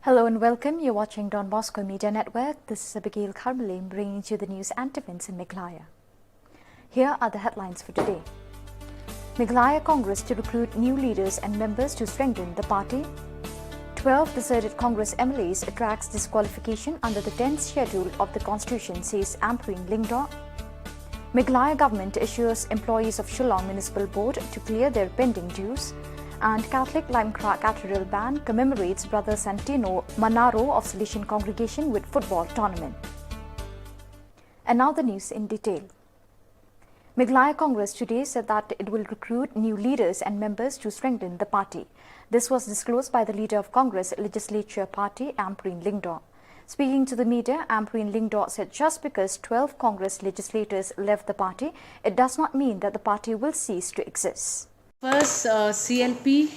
Hello and welcome. You're watching Don Bosco Media Network. This is Abigail Carmelim bringing you the news and events in Meghalaya. Here are the headlines for today. Meghalaya Congress to recruit new leaders and members to strengthen the party. 12 deserted Congress MLAs attracts disqualification under the 10th schedule of the Constitution, says Ampreen Lingdaw. Meghalaya government assures employees of Shillong Municipal Board to clear their pending dues. And Catholic Limecrack Cathedral Band commemorates Brother Santino Manaro of Salesian Congregation with football tournament. And now the news in detail. Meghalaya Congress today said that it will recruit new leaders and members to strengthen the party. This was disclosed by the leader of Congress Legislature Party, Ampreen Lingdaw. Speaking to the media, Ampreen Lingdaw said just because 12 Congress legislators left the party, it does not mean that the party will cease to exist. First CLP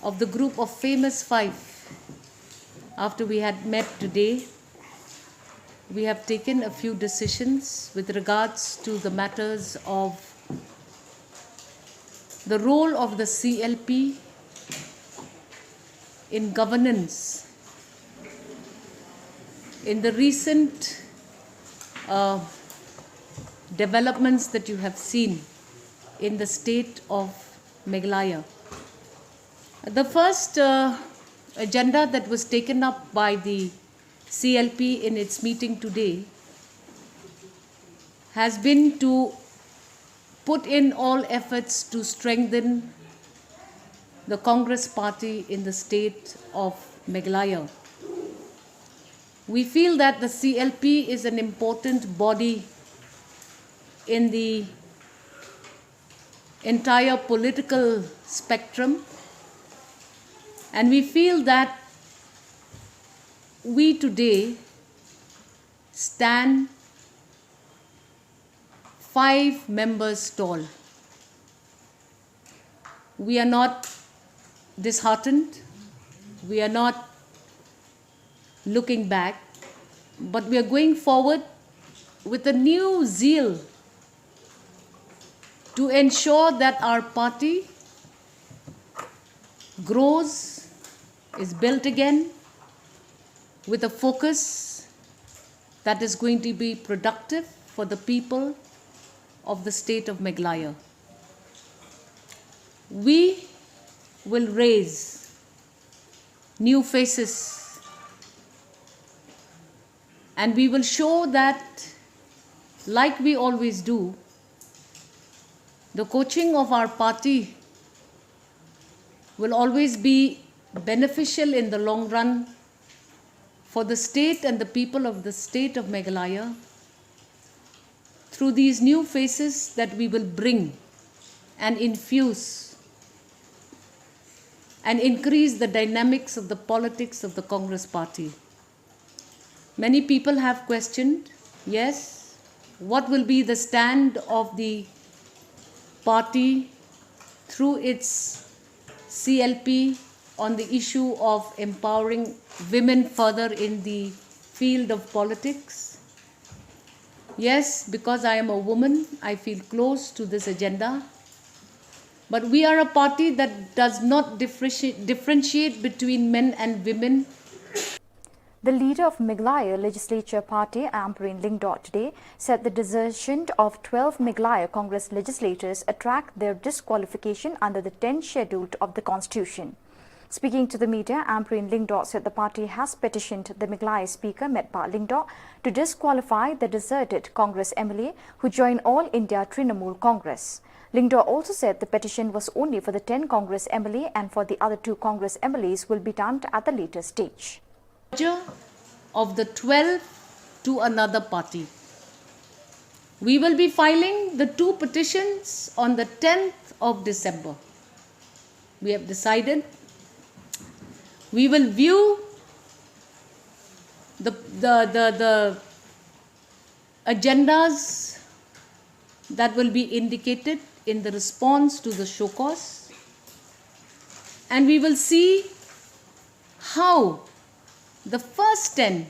of the group of famous five. After we had met today, we have taken a few decisions with regards to the matters of the role of the CLP in governance. In the recent developments that you have seen in the state of Meghalaya. The first agenda that was taken up by the CLP in its meeting today has been to put in all efforts to strengthen the Congress party in the state of Meghalaya. We feel that the CLP is an important body in the entire political spectrum, and we feel that we today stand 5 members tall. We are not disheartened, we are not looking back, but we are going forward with a new zeal to ensure that our party grows, is built again with a focus that is going to be productive for the people of the state of Meghalaya. We will raise new faces and we will show that, like we always do, the coaching of our party will always be beneficial in the long run for the state and the people of the state of Meghalaya through these new faces that we will bring and infuse and increase the dynamics of the politics of the Congress party. Many people have questioned, yes, what will be the stand of the party through its CLP on the issue of empowering women further in the field of politics. Yes, because I am a woman, I feel close to this agenda. But we are a party that does not differentiate between men and women. The leader of Meghalaya Legislature Party, Ampreen Lingdaw, today said the desertion of 12 Meghalaya Congress legislators attract their disqualification under the 10th schedule of the Constitution. Speaking to the media, Ampreen Lingdaw said the party has petitioned the Meghalaya Speaker, Metpa Lingdaw, to disqualify the deserted Congress MLA who joined All India Trinamool Congress. Lingdaw also said the petition was only for the 10 Congress MLA and for the other 2 Congress MLAs will be done at the later stage. Of the 12 to another party. We will be filing the 2 petitions on the 10th of December. We have decided we will view the agendas that will be indicated in the response to the show cause, and we will see how the first 10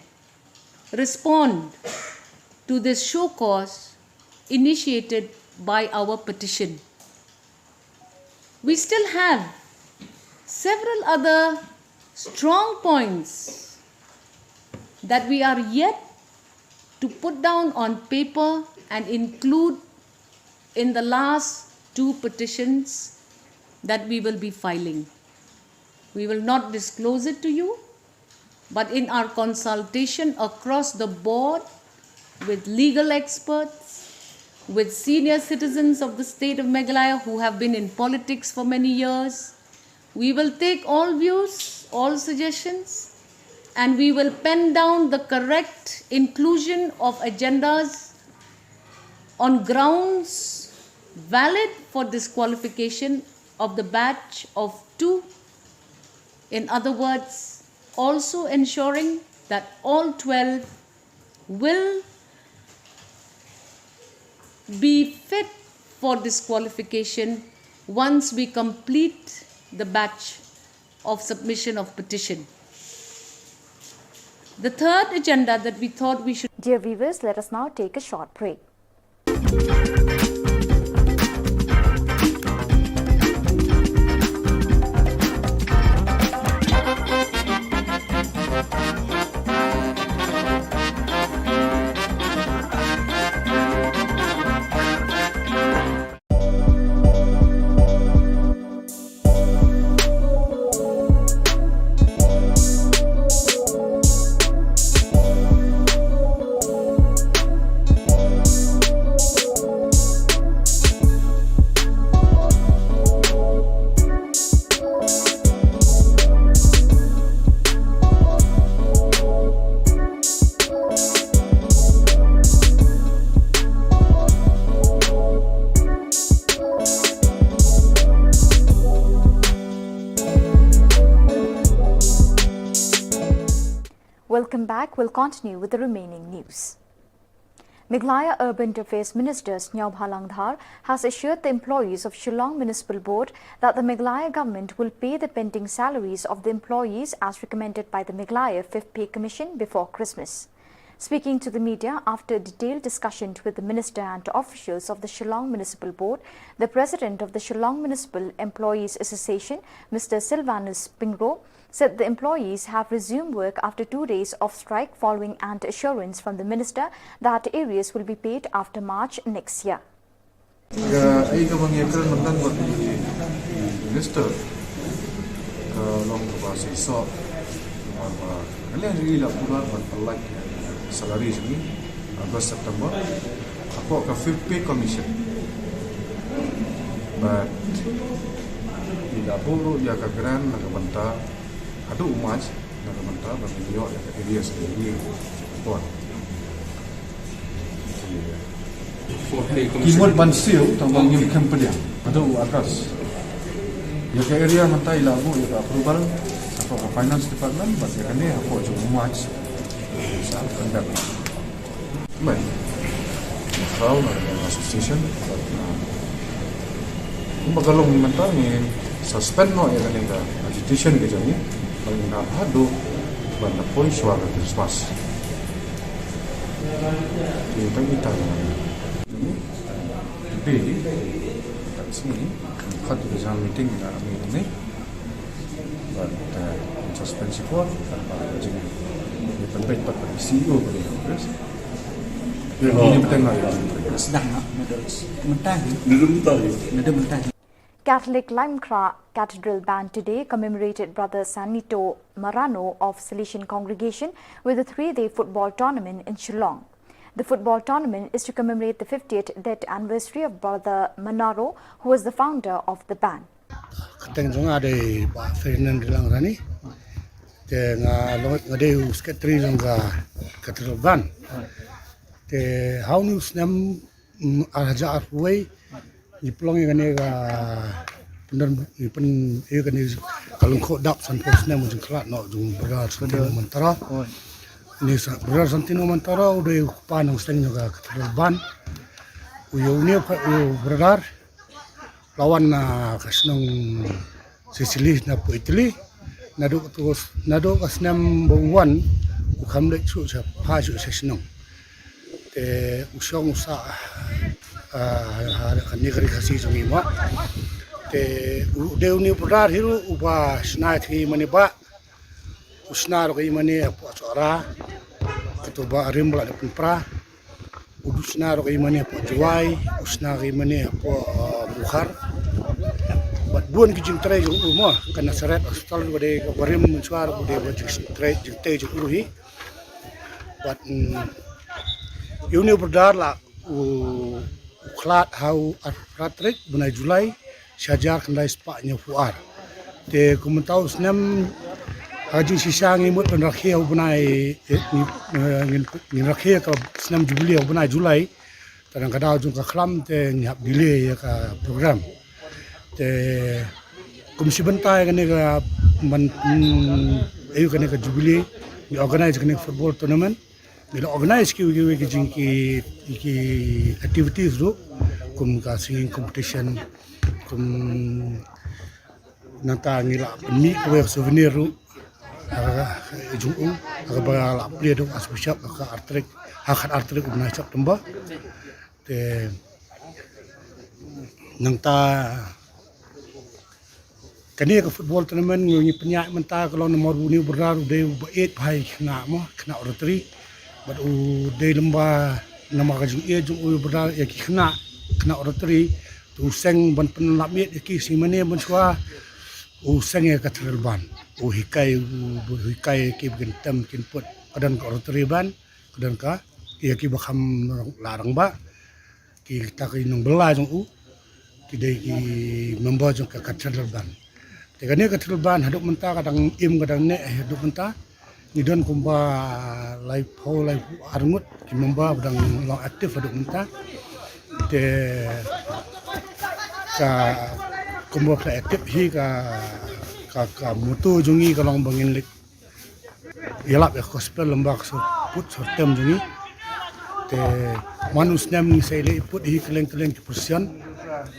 respond to this show cause initiated by our petition. We still have several other strong points that we are yet to put down on paper and include in the last 2 petitions that we will be filing. We will not disclose it to you, but in our consultation across the board with legal experts, with senior citizens of the state of Meghalaya who have been in politics for many years, we will take all views, all suggestions, and we will pen down the correct inclusion of agendas on grounds valid for disqualification of the batch of 2. In other words, also ensuring that all 12 will be fit for disqualification once we complete the batch of submission of petition. The third agenda that we thought we should... Dear viewers, let us now take a short break. Welcome back. We'll continue with the remaining news. Meghalaya Urban Affairs Minister Snyao Bhalangdhar has assured the employees of Shillong Municipal Board that the Meghalaya government will pay the pending salaries of the employees as recommended by the Meghalaya 5th Pay Commission before Christmas. Speaking to the media after a detailed discussion with the minister and officials of the Shillong Municipal Board, the president of the Shillong Municipal Employees Association, Mr. Silvanus Pingro, said the employees have resumed work after 2 days of strike following an assurance from the minister that areas will be paid after March next year. Minister long salaries ni August September ako ka 5th Pay Commission but tidak perlu ya ka gran nagbanta ada umat nagbanta bagi yo ya ka area sendiri pon Kimot bansil tambang yung company ada August ya ka area mantai lagu ya ka approval atau ka finance department bagi kan ni ako jo umat saat kendak baik kalau ada association bagalong mental ni suspend no ya kan ada agitation ke jadi kalau nak hadu banda pun suara Christmas kita ini tapi kat sini kat dalam meeting ni but suspension for jadi penting pada CEO bagi Congress. Ini penting lah. Sedang mentah. Catholic Limekra Cathedral Band today commemorated Brother Sanito Marano of Salesian Congregation with a 3-day football tournament in Shillong. The football tournament is to commemorate the 50th death anniversary of Brother Manaro, who was the founder of the band. Nga longat nga deu sekretari nga Cathedral Band te haunus nam arja arway iplong ngane ga penan ipen e gane kalung kho dap san pos nam jung klat no jung berar santino mantara ni sa berar santino mantara ude panang steng nga Cathedral Band uyo ni berar lawan na kasnong Sicily na po Italy nado kasnam bongwan ukam le chu sa pha chu sesno te usong sa ni kari khasi jongi ma te deu ni prar hiru uba snai thi mani ba usna ro imani apo asora ketuba arim bala de pra udusna ro imani apo juai usna ro imani apo bukhar bat buon ki jing trai jung mo kana sarat hospital bode barim mensuar bode jing trai jing te jung uhi bat Uni berdar la uklat hau artrik bunai Julai syajar kendai sepaknya fuar. Te kumentau senam haji sisang imut penrakhia bunai ngin rakhia ka senam jubili bunai Julai kadang-kadang jung ka klam te nyap delay ya ka program. Te komisi bentai kene ka man ayu kene ka jubili ni organize kene football tournament. Bila organize ki activities tu, kum ka singing competition, kum nanta ngila mi ko souvenir tu, jungu, aga ba la play tu asbishap aga artrik, hakat artrik ubna chap tamba. Te nanta kani ka football tournament ni penyak menta kalau nomor ni berlaru de 8 bhai kena mo kena rotary. But day lembah nama kajung jung berdal ya kena rotary tu seng ban penlamit ki si mane ban swa seng ya katral ban hikai ki bikin tem kin put kadan ka rotary ban kadan ka ki bakam larang ba ki ta ki nong bela jung ki dei ki member jung ka katral ban te kane katral ban haduk menta kadang kadang ne haduk menta ni don kumba live arngut ki memba badang long aktif aduk menta te ka kumba pla aktif hi ka mutu jungi ka long bangin lik yalap ya gospel lembak so put so tem jungi te manus nem ni sele put hi keleng ki persian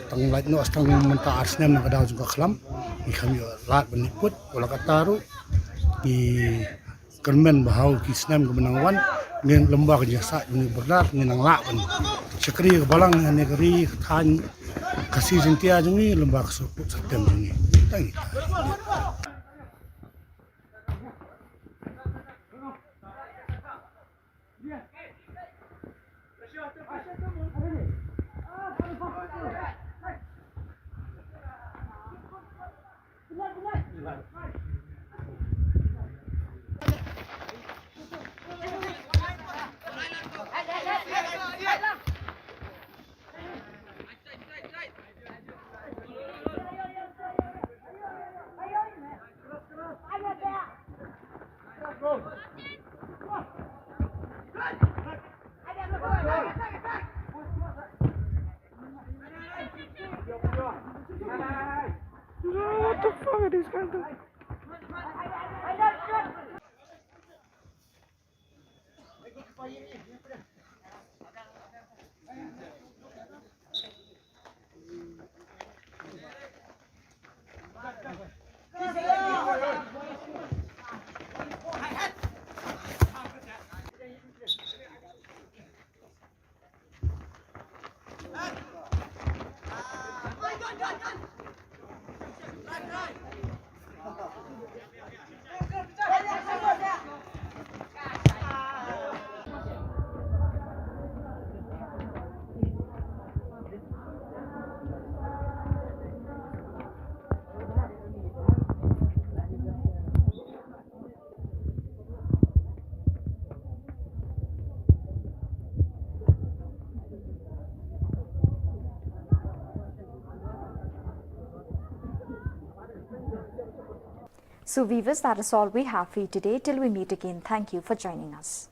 tang lait no astang menta arsnem na kada juga khlam ni kami lat beniput wala kataru ni kermen bahau kisnam kemenangan ngin lembah jasa ini berdar ngin nglakan sekri balang negeri tan kasih sintia jungi lembah suput setem jungi tangi What the fuck are these guys doing? So viewers, that is all we have for you today. Till we meet again, thank you for joining us.